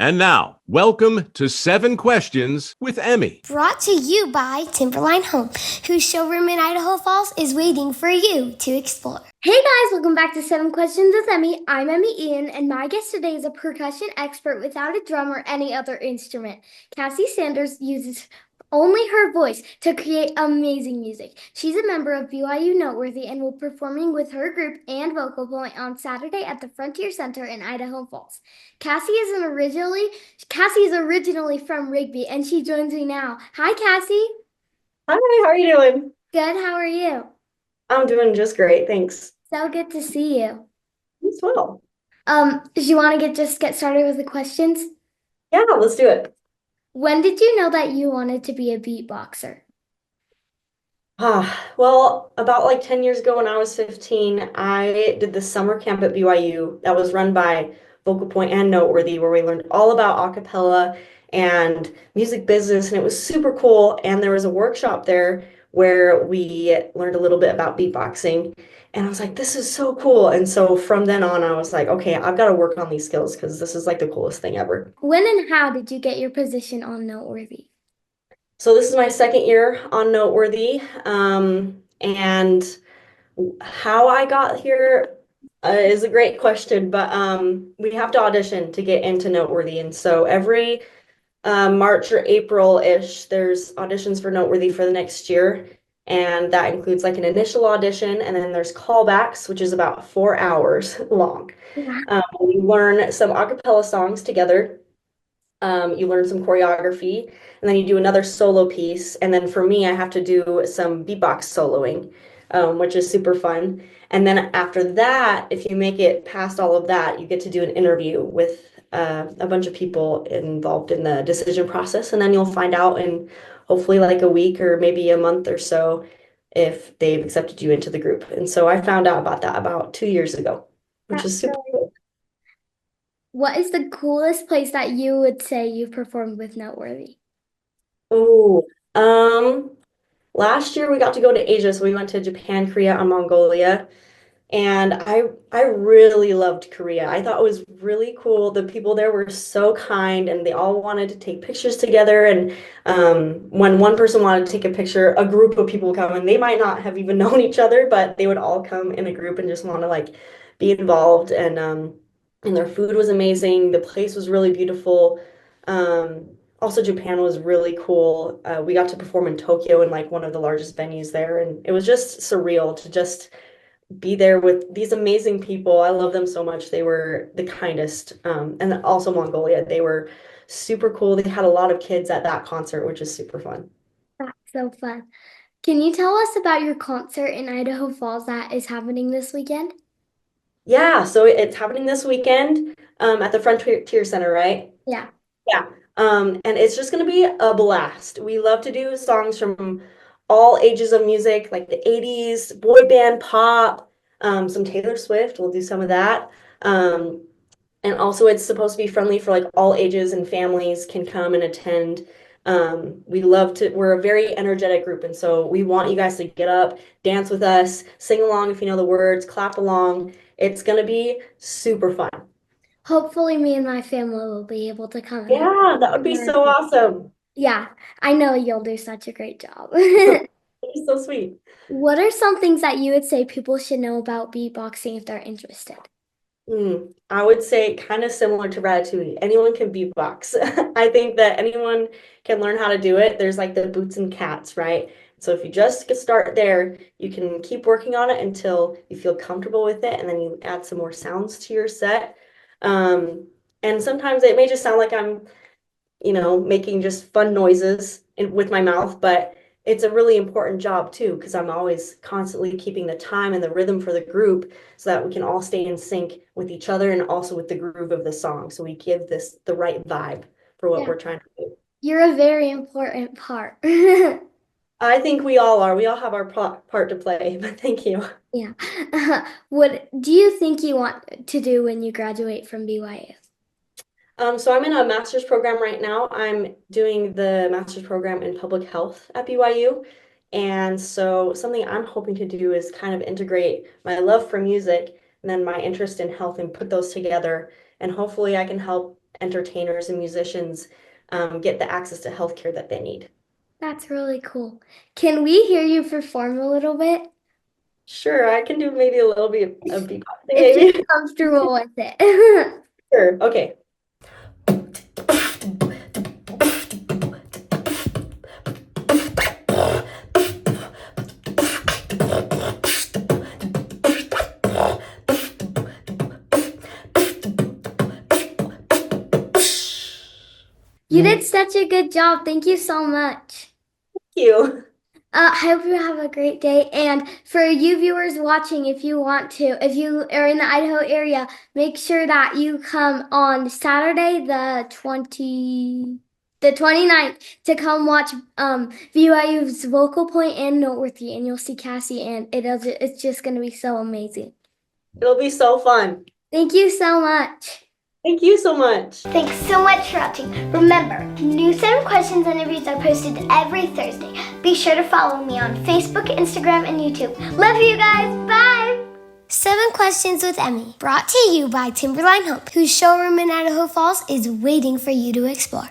And now, welcome to 7 Questions with Emmy. Brought to you by Timberline Home, whose showroom in Idaho Falls is waiting for you to explore. Hey guys, welcome back to 7 Questions with Emmy. I'm Emmy Ian, and my guest today is a percussion expert without a drum or any other instrument. Kassie Sanders uses only her voice to create amazing music. She's a member of BYU Noteworthy and will be performing with her group and Vocal Point on Saturday at the Frontier Center in Idaho Falls. Kassie is originally from Rigby, and she joins me now. Hi, Kassie. Hi, how are you doing? Good. How are you? I'm doing just great, thanks. So good to see you. You as well. Do you want to get started with the questions? Yeah, let's do it. When did you know that you wanted to be a beatboxer? Well, about like 10 years ago when I was 15, I did this summer camp at BYU that was run by Vocal Point and Noteworthy, where we learned all about a cappella and music business, and it was super cool. And there was a workshop there where we learned a little bit about beatboxing. And I was like, this is so cool. And so from then on, I was like, okay, I've got to work on these skills because this is like the coolest thing ever. When and how did you get your position on Noteworthy? So this is my second year on Noteworthy. And how I got here is a great question, but we have to audition to get into Noteworthy. And so every March or April-ish, there's auditions for Noteworthy for the next year. And that includes like an initial audition, and then there's callbacks, which is about 4 hours long. We learn some a cappella songs together. You learn some choreography, and then you do another solo piece. And then for me, I have to do some beatbox soloing, which is super fun. And then after that, if you make it past all of that, you get to do an interview with a bunch of people involved in the decision process. And then you'll find out in hopefully like a week or maybe a month or so if they've accepted you into the group. And so I found out about that about 2 years ago, which is super cool. What is the coolest place that you would say you've performed with Noteworthy? Oh, last year we got to go to Asia, so we went to Japan, Korea, and Mongolia. And I really loved Korea. I thought it was really cool. The people there were so kind and they all wanted to take pictures together. And when one person wanted to take a picture, a group of people would come and they might not have even known each other, but they would all come in a group and just want to like be involved. And their food was amazing. The place was really beautiful. Also, Japan was really cool. We got to perform in Tokyo in like one of the largest venues there, and it was just surreal to just be there with these amazing people. I love them so much. They were the kindest. And also Mongolia, they were super cool. They had a lot of kids at that concert, which is super fun. That's so fun. Can you tell us about your concert in Idaho Falls that is happening this weekend? Yeah, so it's happening this weekend at the Frontier Center, right? Yeah. Yeah. And it's just going to be a blast. We love to do songs from all ages of music, like the 80s, boy band, pop, some Taylor Swift. We'll do some of that. And also it's supposed to be friendly for like all ages and families can come and attend. We're a very energetic group, and so we want you guys to get up, dance with us, sing along if you know the words, clap along. It's going to be super fun. Hopefully, me and my family will be able to come. Yeah, that would be so awesome. Yeah, I know you'll do such a great job. You're so sweet. What are some things that you would say people should know about beatboxing if they're interested? I would say kind of similar to Ratatouille. Anyone can beatbox. I think that anyone can learn how to do it. There's like the boots and cats, right? So if you just start there, you can keep working on it until you feel comfortable with it, and then you add some more sounds to your set. And sometimes it may just sound like I'm, making just fun noises with my mouth, but it's a really important job too, because I'm always constantly keeping the time and the rhythm for the group so that we can all stay in sync with each other and also with the groove of the song. So we give this the right vibe for what we're trying to do. You're a very important part. I think we all are. We all have our part to play, but thank you. Yeah. What do you think you want to do when you graduate from BYU? So I'm in a master's program right now. I'm doing the master's program in public health at BYU. And so something I'm hoping to do is kind of integrate my love for music and then my interest in health and put those together. And hopefully I can help entertainers and musicians get the access to healthcare that they need. That's really cool. Can we hear you perform a little bit? Sure, I can do maybe a little bit of beatboxing, If maybe. you're comfortable with it. Sure, okay. You did such a good job. Thank you so much. Thank you. I hope you have a great day. And for you viewers watching, if you want to, if you are in the Idaho area, make sure that you come on Saturday, the 29th, to come watch BYU's Vocal Point and Noteworthy, and you'll see Kassie, and it's just going to be so amazing. It'll be so fun. Thank you so much. Thank you so much. Thanks so much for watching. Remember, new 7 questions interviews are posted every Thursday. Be sure to follow me on Facebook, Instagram, and YouTube. Love you guys. Bye. 7 Questions with Emmy, brought to you by Timberline Home, whose showroom in Idaho Falls is waiting for you to explore.